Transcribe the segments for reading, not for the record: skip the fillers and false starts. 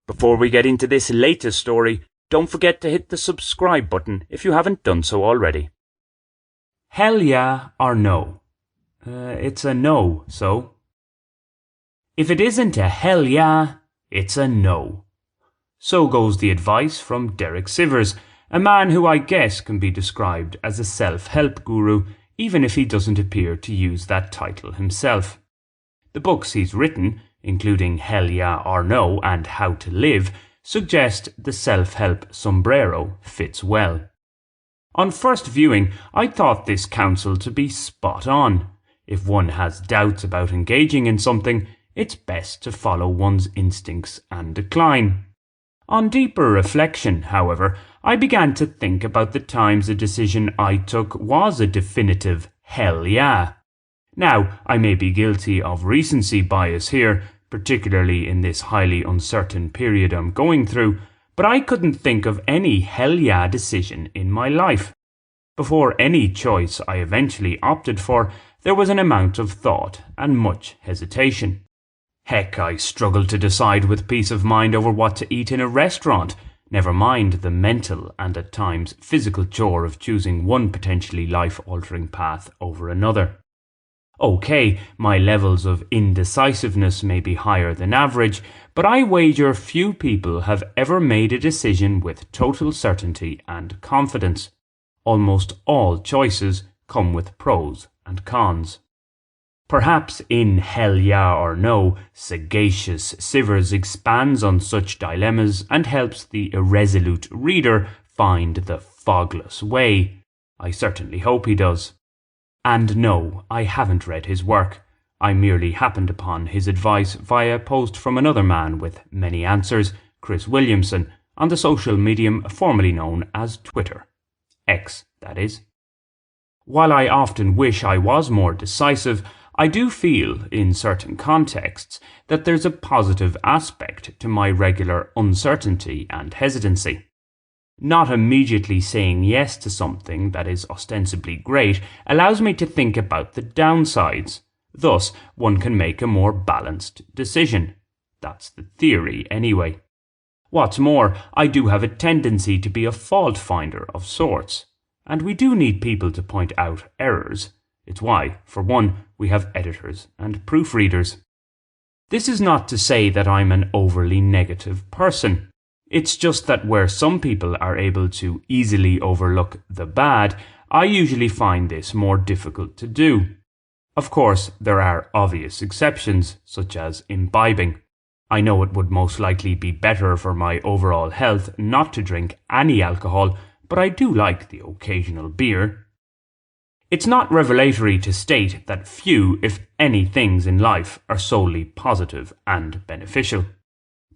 Before we get into this latest story, don't forget to hit the subscribe button if you haven't done so already. Hell yeah or no? It's a no, so. If it isn't a hell yeah, it's a no. So goes the advice from Derek Sivers, a man who I guess can be described as a self-help guru, even if he doesn't appear to use that title himself. The books he's written, including Hell Yeah or No and How to Live, suggest the self-help sombrero fits well. On first viewing, I thought this counsel to be spot on. If one has doubts about engaging in something, it's best to follow one's instincts and decline. On deeper reflection, however, I began to think about the times the decision I took was a definitive hell yeah. Now, I may be guilty of recency bias here, particularly in this highly uncertain period I'm going through, but I couldn't think of any hell yeah decision in my life. Before any choice I eventually opted for, there was an amount of thought and much hesitation. Heck, I struggled to decide with peace of mind over what to eat in a restaurant, never mind the mental and at times physical chore of choosing one potentially life-altering path over another. Okay, my levels of indecisiveness may be higher than average, but I wager few people have ever made a decision with total certainty and confidence. Almost all choices come with pros and cons. Perhaps in Hell Yeah or No, sagacious Sivers expands on such dilemmas and helps the irresolute reader find the fogless way. I certainly hope he does. And no, I haven't read his work. I merely happened upon his advice via a post from another man with many answers, Chris Williamson, on the social medium formerly known as Twitter. X, that is. While I often wish I was more decisive, I do feel, in certain contexts, that there's a positive aspect to my regular uncertainty and hesitancy. Not immediately saying yes to something that is ostensibly great allows me to think about the downsides. Thus, one can make a more balanced decision. That's the theory, anyway. What's more, I do have a tendency to be a fault finder of sorts. And we do need people to point out errors. It's why, for one, we have editors and proofreaders. This is not to say that I'm an overly negative person. It's just that where some people are able to easily overlook the bad, I usually find this more difficult to do. Of course, there are obvious exceptions, such as imbibing. I know it would most likely be better for my overall health not to drink any alcohol, but I do like the occasional beer. It's not revelatory to state that few, if any, things in life are solely positive and beneficial.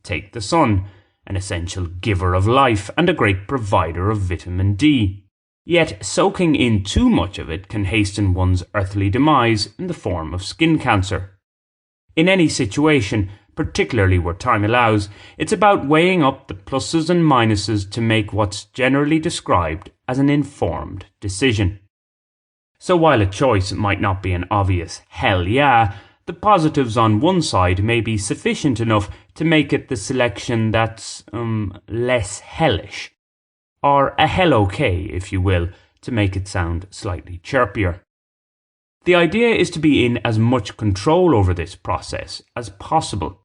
Take the sun, an essential giver of life and a great provider of vitamin D. Yet soaking in too much of it can hasten one's earthly demise in the form of skin cancer. In any situation, particularly where time allows, it's about weighing up the pluses and minuses to make what's generally described as an informed decision. So while a choice might not be an obvious hell yeah, the positives on one side may be sufficient enough to make it the selection that's, less hellish. Or a hell okay, if you will, to make it sound slightly chirpier. The idea is to be in as much control over this process as possible.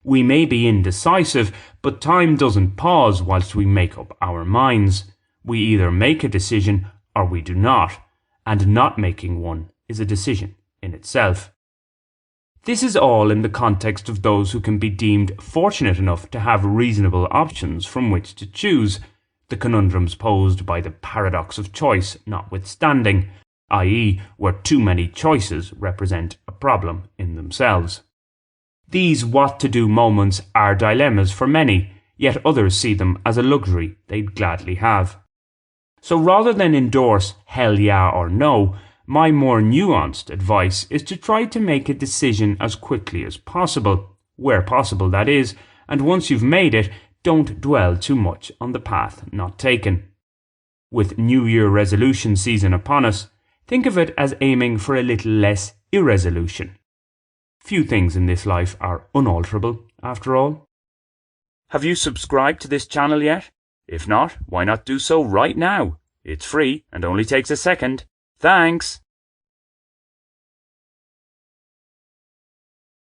We may be indecisive, but time doesn't pause whilst we make up our minds. We either make a decision or we do not, and not making one is a decision in itself. This is all in the context of those who can be deemed fortunate enough to have reasonable options from which to choose, the conundrums posed by the paradox of choice notwithstanding, i.e., where too many choices represent a problem in themselves. These what-to-do moments are dilemmas for many, yet others see them as a luxury they'd gladly have. So rather than endorse hell yeah or no, my more nuanced advice is to try to make a decision as quickly as possible, where possible that is, and once you've made it, don't dwell too much on the path not taken. With New Year resolution season upon us, think of it as aiming for a little less irresolution. Few things in this life are unalterable, after all. Have you subscribed to this channel yet? If not, why not do so right now? It's free and only takes a second. Thanks!